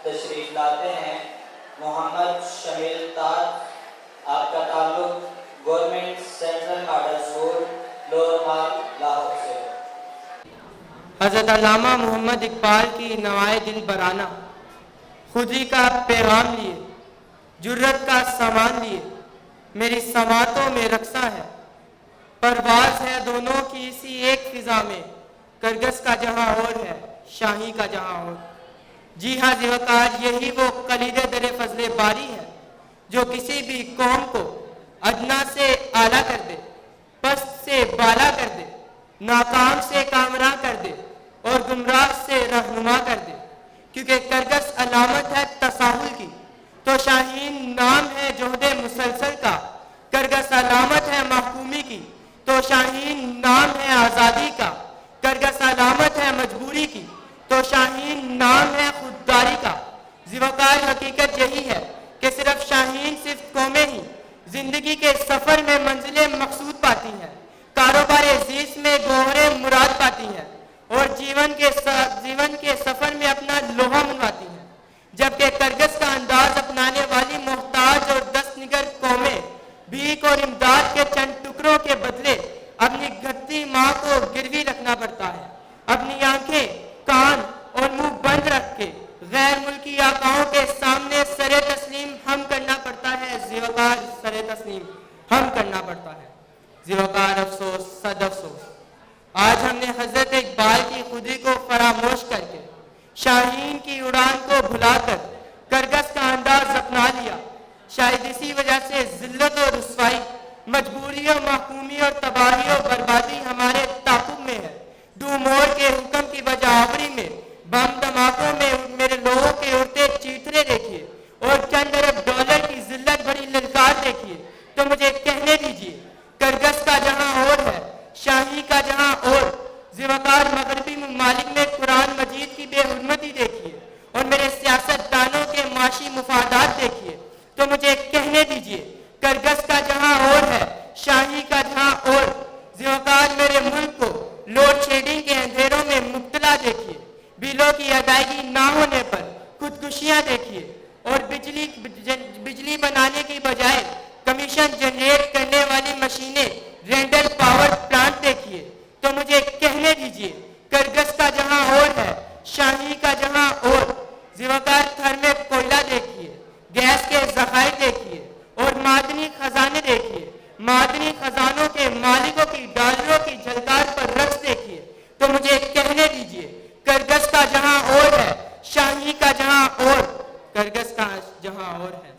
تشریف لاتے ہیں محمد شمیل تاج، آپ کا تعلق government central model school Lower Mall Lahore سے۔ حضرت علامہ محمد اقبال کی نوائے دل برانہ، خودی کا پیغام لیے، جرت کا سامان لیے، میری سماعتوں میں رقصہ ہے، پرواز ہے دونوں کی اسی ایک فضا میں، کرگس کا جہاں اور ہے، شاہی کا جہاں اور۔ جی ہاں ذوقار، یہی وہ کلید در فضل باری ہے جو کسی بھی قوم کو ادنا سے اعلیٰ کر دے، پست سے بالا کر دے، ناکام سے کامراں کر دے اور گمراہ سے رہنما کر دے۔ کیونکہ کرگس علامت ہے تساہل کی، تو شاہین نام ہے جہد مسلسل کا۔ کرگس علامت ہے محکومی کی، تو شاہین نام ہے آزادی کا۔ کرگس علامت ہے مجبوری کی، تو شاہین نام ہے خودداری کا۔ ذوقار، حقیقت یہی ہے کہ صرف شاہین صرف قومیں ہی زندگی کے سفر میں منزل مقصود پاتی ہیں، کاروبار عزیز میں گوہر مراد پاتی ہیں اور جیون کے سفر میں اپنا لوہا منواتی ہیں، جبکہ کرگس کا انداز اپنانے والی محتاج اور دست نگر قومیں بھیک اور امداد کے چند ٹکڑوں کے بدلے اپنی گھٹتی ماں کو گروی رکھنا پڑتا ہے، اپنی آنکھیں، کان اور منہ بند رکھ کے غیر ملکی آقاؤں کے سامنے سر تسلیم ہم کرنا پڑتا ہے۔ ذوقار، سر تسلیم ہم کرنا پڑتا ہے۔ ذوقار، افسوس، صد افسوس، آج ہم نے حضرت اقبال کی خودی کو فراموش کر کے، شاہین کی اڑان کو بھلا کر کرگس کا انداز اپنا لیا۔ شاید اسی وجہ سے ذلت اور رسوائی، مجبوری و محکومی اور تباہی و بربادی ہمارے تعاقب میں ہے۔ ڈومور کے حکم کی بجاوری میں، بم دھماکوں میں میرے لوگوں کے اڑتے چیترے دیکھیے اور چند ارب ڈالر کی ذلت بھری للکار دیکھیے، تو مجھے کہنے دیجیے کرگس کا جہاں اور ہے، شاہی کا جہاں اور۔ ذوقار، مغربی ممالک میں قرآن مجید کی بے حرمتی دیکھیے اور میرے سیاست دانوں کے معاشی مفادات دیکھیے، تو مجھے کہنے دیجیے کرگس کا جہاں اور ہے، شاہی کا جہاں اور۔ ذوقار، میرے ملک کو لوڈ شیڈنگ کے اندھیروں میں مبتلا دیکھیے، بلوں کی ادائیگی نہ ہونے پر خودکشیاں دیکھیے اور بجلی بنانے کی بجائے کمیشن جنریٹ کرنے والی مشینیں، رینڈل پاور پلانٹ دیکھیے، تو مجھے کہنے دیجیے کرگس کا جہاں اور ہے، شاہی کا جہاں اور۔ ذوقار، تھر میں کوئلہ دیکھیے، گیس کے ذخائر دیکھیے اور معدنی خزانے دیکھیے، معدنی خزانوں کے مالکوں کی ڈالروں کی جھلکار پر رقص دیکھیے، تو مجھے کہنے دیجیے کرگس کا جہاں اور ہے، شاہی کا جہاں اور۔ کرگس کا جہاں اور ہے۔